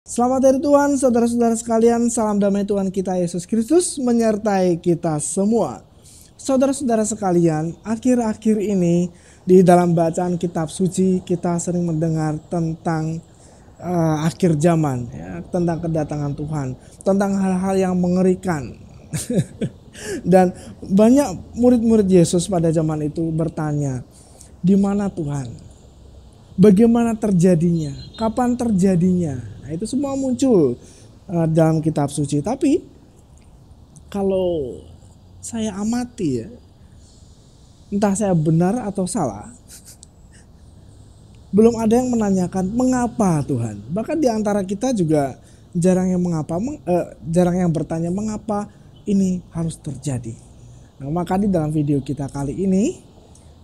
Selamat hari Tuhan, saudara-saudara sekalian, salam damai Tuhan kita Yesus Kristus menyertai kita semua. Saudara-saudara sekalian, akhir-akhir ini di dalam bacaan kitab suci kita sering mendengar tentang akhir zaman, ya, tentang kedatangan Tuhan, tentang hal-hal yang mengerikan. Dan banyak murid-murid Yesus pada zaman itu bertanya, di mana Tuhan? Bagaimana terjadinya? Kapan terjadinya? Nah, itu semua muncul dalam kitab suci. Tapi kalau saya amati ya, entah saya benar atau salah, belum ada yang menanyakan mengapa Tuhan. Bahkan di antara kita juga jarang yang bertanya mengapa ini harus terjadi. Nah, maka di dalam video kita kali ini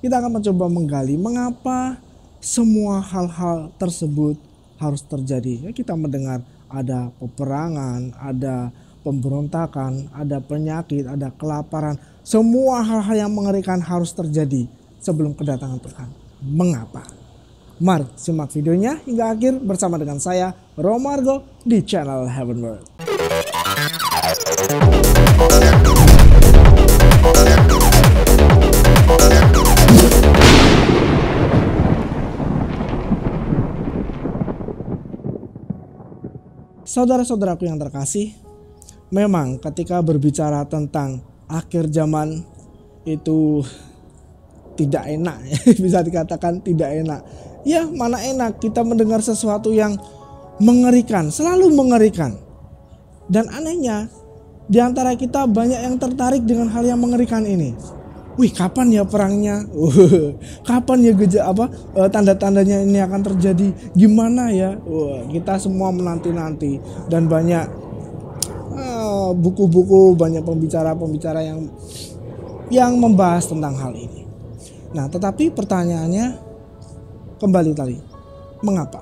kita akan mencoba menggali mengapa semua hal-hal tersebut harus terjadi. Ya, kita mendengar ada peperangan, ada pemberontakan, ada penyakit, ada kelaparan. Semua hal-hal yang mengerikan harus terjadi sebelum kedatangan Tuhan. Mengapa? Mari simak videonya hingga akhir bersama dengan saya, Romargo, di channel Heaven World. Saudara-saudaraku yang terkasih, memang ketika berbicara tentang akhir zaman itu tidak enak, bisa dikatakan tidak enak. Ya, mana enak kita mendengar sesuatu yang mengerikan, selalu mengerikan. Dan anehnya, di antara kita banyak yang tertarik dengan hal yang mengerikan ini. Wih, kapan ya perangnya? Kapan ya tanda-tandanya ini akan terjadi? Gimana ya? Kita semua menanti-nanti, dan banyak buku-buku, banyak pembicara-pembicara yang membahas tentang hal ini. Nah, tetapi pertanyaannya kembali tadi, mengapa?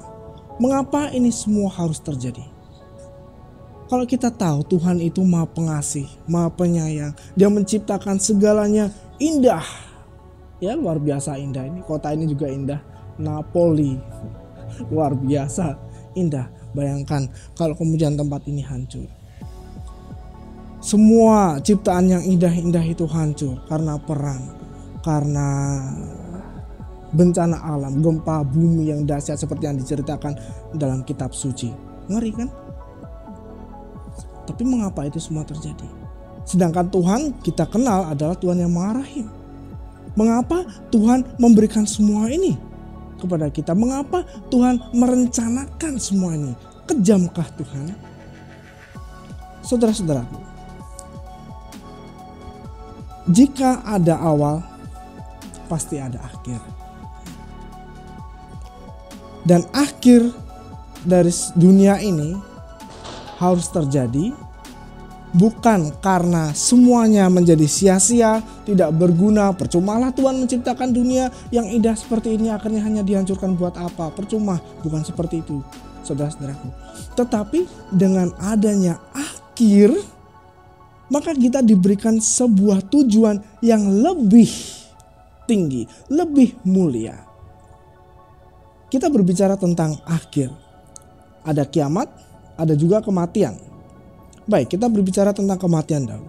Mengapa ini semua harus terjadi? Kalau kita tahu Tuhan itu Maha Pengasih, Maha Penyayang, Dia menciptakan segalanya indah. Ya, luar biasa indah. Ini kota ini juga indah. Napoli. Luar biasa indah. Bayangkan kalau kemudian tempat ini hancur. Semua ciptaan yang indah-indah itu hancur karena perang, karena bencana alam, gempa bumi yang dahsyat seperti yang diceritakan dalam kitab suci. Ngeri kan? Tapi mengapa itu semua terjadi? Sedangkan Tuhan kita kenal adalah Tuhan yang Maha Rahim. Mengapa Tuhan memberikan semua ini kepada kita? Mengapa Tuhan merencanakan semua ini? Kejamkah Tuhan? Saudara-saudaraku, jika ada awal, pasti ada akhir. Dan akhir dari dunia ini harus terjadi bukan karena semuanya menjadi sia-sia, tidak berguna, percumalah Tuhan menciptakan dunia yang indah seperti ini akhirnya hanya dihancurkan buat apa? Percuma, bukan seperti itu, saudara-saudaraku. Tetapi dengan adanya akhir, maka kita diberikan sebuah tujuan yang lebih tinggi, lebih mulia. Kita berbicara tentang akhir. Ada kiamat, ada juga kematian. Baik, kita berbicara tentang kematian dahulu.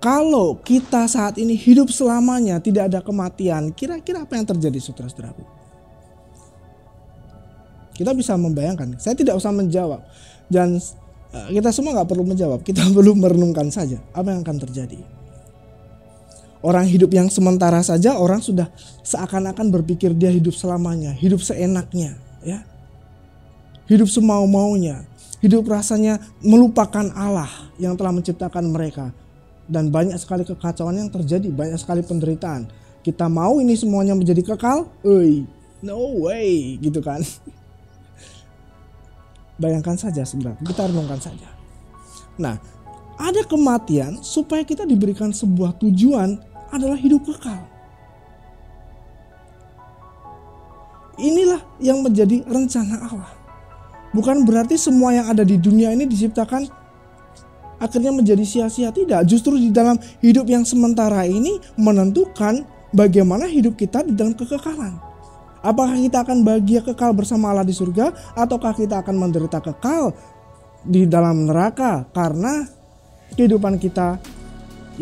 Kalau kita saat ini hidup selamanya tidak ada kematian, kira-kira apa yang terjadi, saudara-saudaraku? Kita bisa membayangkan. Saya tidak usah menjawab, dan kita semua nggak perlu menjawab. Kita perlu merenungkan saja apa yang akan terjadi. Orang hidup yang sementara saja, orang sudah seakan-akan berpikir dia hidup selamanya, hidup seenaknya, ya. Hidup semau-maunya, hidup rasanya melupakan Allah yang telah menciptakan mereka. Dan banyak sekali kekacauan yang terjadi, banyak sekali penderitaan. Kita mau ini semuanya menjadi kekal? No way, gitu kan. Bayangkan saja sebenarnya, kita renungkan saja. Nah, ada kematian supaya kita diberikan sebuah tujuan adalah hidup kekal. Inilah yang menjadi rencana Allah. Bukan berarti semua yang ada di dunia ini diciptakan akhirnya menjadi sia-sia. Tidak, justru di dalam hidup yang sementara ini menentukan bagaimana hidup kita di dalam kekekalan. Apakah kita akan bahagia kekal bersama Allah di surga, ataukah kita akan menderita kekal di dalam neraka karena kehidupan kita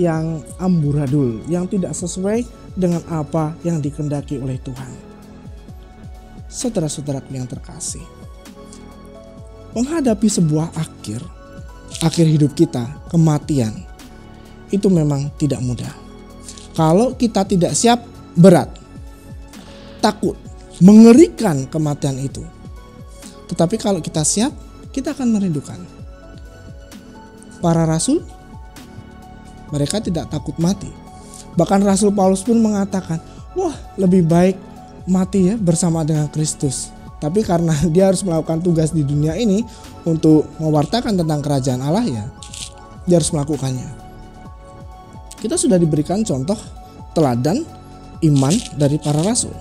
yang amburadul, yang tidak sesuai dengan apa yang dikehendaki oleh Tuhan. Saudara-saudaraku yang terkasih, menghadapi sebuah akhir hidup kita, kematian, itu memang tidak mudah. Kalau kita tidak siap, berat, takut, mengerikan kematian itu. Tetapi kalau kita siap, kita akan merindukan. Para rasul, mereka tidak takut mati. Bahkan Rasul Paulus pun mengatakan, wah, lebih baik mati ya bersama dengan Kristus. Tapi karena dia harus melakukan tugas di dunia ini untuk mewartakan tentang kerajaan Allah, ya dia harus melakukannya. Kita sudah diberikan contoh teladan iman dari para rasul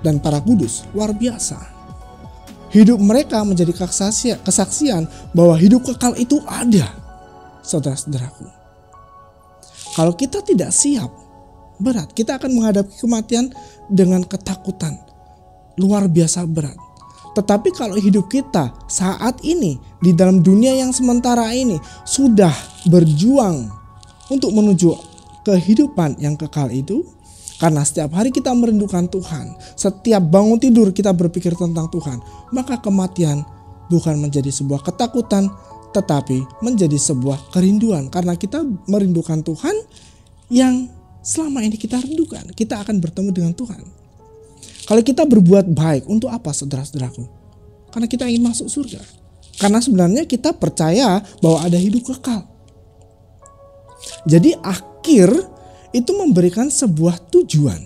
dan para kudus, luar biasa. Hidup mereka menjadi kesaksian bahwa hidup kekal itu ada, saudara-saudaraku. Kalau kita tidak siap, berat. Kita akan menghadapi kematian dengan ketakutan, luar biasa berat. Tetapi kalau hidup kita saat ini di dalam dunia yang sementara ini sudah berjuang untuk menuju kehidupan yang kekal itu, karena setiap hari kita merindukan Tuhan, setiap bangun tidur kita berpikir tentang Tuhan, maka kematian bukan menjadi sebuah ketakutan, tetapi menjadi sebuah kerinduan. Karena kita merindukan Tuhan yang selama ini kita rindukan. Kita akan bertemu dengan Tuhan. Kalau kita berbuat baik, untuk apa saudara-saudaraku? Karena kita ingin masuk surga. Karena sebenarnya kita percaya bahwa ada hidup kekal. Jadi akhir itu memberikan sebuah tujuan.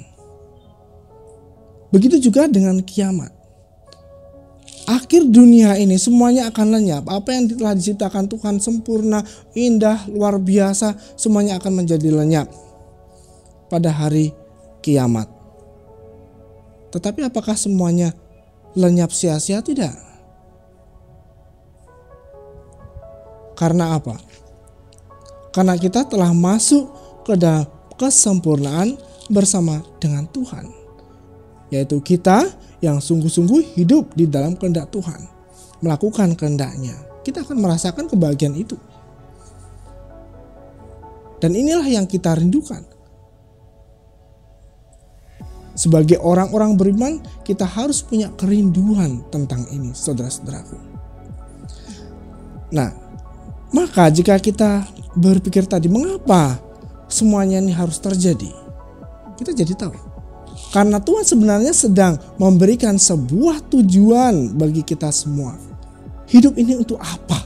Begitu juga dengan kiamat. Akhir dunia ini semuanya akan lenyap. Apa yang telah diciptakan Tuhan sempurna, indah, luar biasa, semuanya akan menjadi lenyap pada hari kiamat. Tetapi apakah semuanya lenyap sia-sia? Tidak. Karena apa? Karena kita telah masuk ke dalam kesempurnaan bersama dengan Tuhan. Yaitu kita yang sungguh-sungguh hidup di dalam kehendak Tuhan, melakukan kehendaknya. Kita akan merasakan kebahagiaan itu. Dan inilah yang kita rindukan. Sebagai orang-orang beriman, kita harus punya kerinduan tentang ini, saudara-saudaraku. Nah, maka jika kita berpikir tadi, mengapa semuanya ini harus terjadi? Kita jadi tahu. Karena Tuhan sebenarnya sedang memberikan sebuah tujuan bagi kita semua. Hidup ini untuk apa?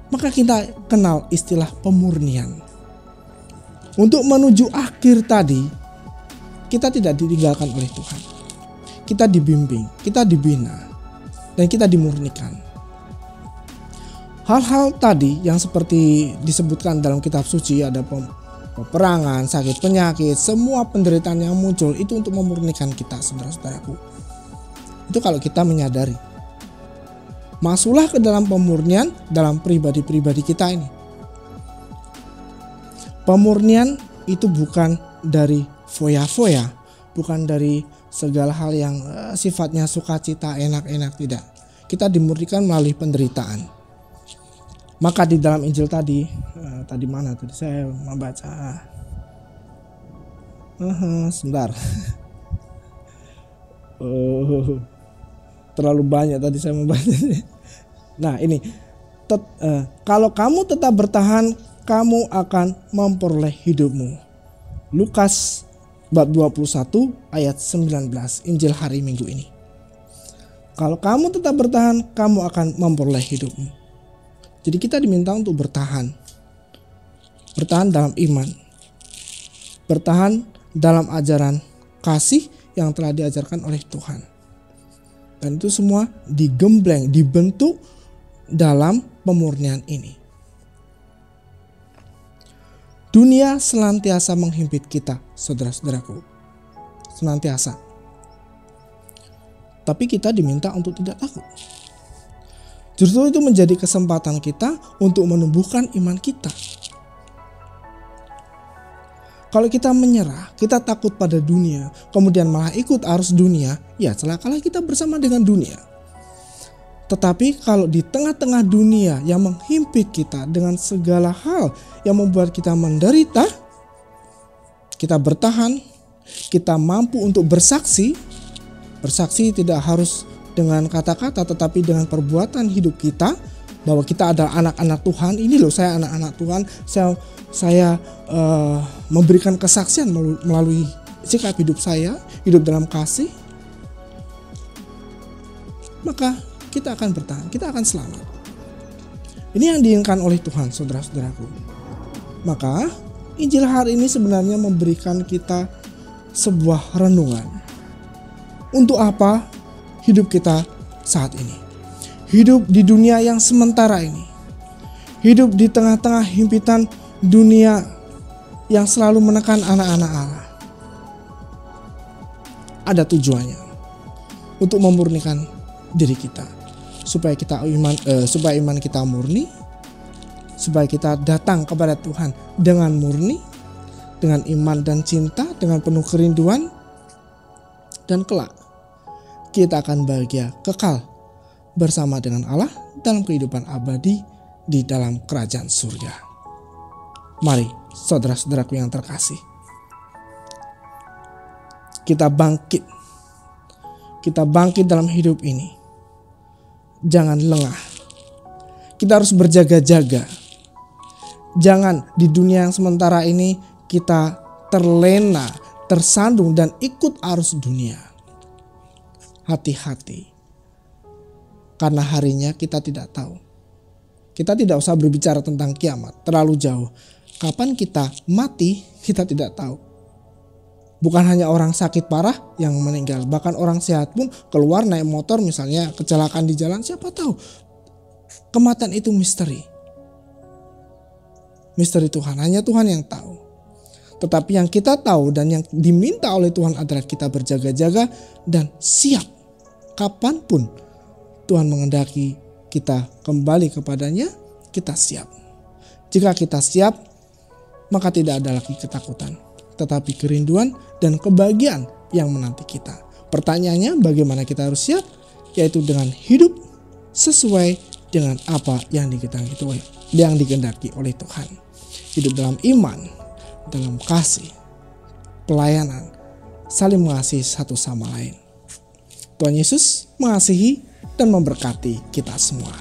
Maka kita kenal istilah pemurnian. Untuk menuju akhir tadi, kita tidak ditinggalkan oleh Tuhan. Kita dibimbing, kita dibina, dan kita dimurnikan. Hal-hal tadi yang seperti disebutkan dalam kitab suci, ada peperangan, sakit penyakit, semua penderitaan yang muncul itu untuk memurnikan kita, saudara-saudaraku. Itu kalau kita menyadari. Masuklah ke dalam pemurnian dalam pribadi-pribadi kita ini. Pemurnian itu bukan dari foya-foya, bukan dari segala hal yang sifatnya sukacita, enak-enak, tidak. Kita dimurnikan melalui penderitaan. Maka di dalam Injil tadi mana tadi saya membaca, sebentar, terlalu banyak tadi saya membaca. Nah ini, kalau kamu tetap bertahan, kamu akan memperoleh hidupmu. Lukas bab 21 ayat 19, Injil hari Minggu ini. Kalau kamu tetap bertahan, kamu akan memperoleh hidupmu. Jadi kita diminta untuk bertahan. Bertahan dalam iman. Bertahan dalam ajaran kasih yang telah diajarkan oleh Tuhan. Dan itu semua digembleng, dibentuk dalam pemurnian ini. Dunia senantiasa menghimpit kita, saudara-saudaraku. Senantiasa. Tapi kita diminta untuk tidak takut. Justru itu menjadi kesempatan kita untuk menumbuhkan iman kita. Kalau kita menyerah, kita takut pada dunia, kemudian malah ikut arus dunia, ya celakalah kita bersama dengan dunia. Tetapi kalau di tengah-tengah dunia yang menghimpit kita dengan segala hal yang membuat kita menderita, kita bertahan, kita mampu untuk bersaksi. Bersaksi tidak harus dengan kata-kata, tetapi dengan perbuatan hidup kita, bahwa kita adalah anak-anak Tuhan. Ini loh, saya anak-anak Tuhan, saya memberikan kesaksian melalui sikap hidup saya, hidup dalam kasih. Maka kita akan bertahan, kita akan selamat. Ini yang diinginkan oleh Tuhan, saudara-saudaraku. Maka Injil hari ini sebenarnya memberikan kita sebuah renungan. Untuk apa hidup kita saat ini? Hidup di dunia yang sementara ini. Hidup di tengah-tengah himpitan dunia yang selalu menekan anak-anak Allah. Ada tujuannya untuk memurnikan diri kita, supaya iman kita murni, supaya kita datang kepada Tuhan dengan murni, dengan iman dan cinta, dengan penuh kerinduan, dan kelak kita akan bahagia kekal bersama dengan Allah dalam kehidupan abadi di dalam kerajaan surga. Mari saudara-saudaraku yang terkasih, kita bangkit dalam hidup ini. Jangan lengah. Kita harus berjaga-jaga. Jangan di dunia yang sementara ini kita terlena, tersandung dan ikut arus dunia. Hati-hati. Karena harinya kita tidak tahu. Kita tidak usah berbicara tentang kiamat, terlalu jauh. Kapan kita mati, kita tidak tahu. Bukan hanya orang sakit parah yang meninggal, bahkan orang sehat pun keluar naik motor misalnya kecelakaan di jalan, siapa tahu. Kematian itu misteri. Misteri Tuhan, hanya Tuhan yang tahu. Tetapi yang kita tahu dan yang diminta oleh Tuhan adalah kita berjaga-jaga dan siap. Kapanpun Tuhan menghendaki kita kembali kepadanya, kita siap. Jika kita siap, maka tidak ada lagi ketakutan, tetapi kerinduan dan kebahagiaan yang menanti kita. Pertanyaannya, bagaimana kita harus siap? Yaitu dengan hidup sesuai dengan apa yang dikehendaki oleh Tuhan. Hidup dalam iman, dalam kasih, pelayanan, saling mengasihi satu sama lain. Tuhan Yesus mengasihi dan memberkati kita semua.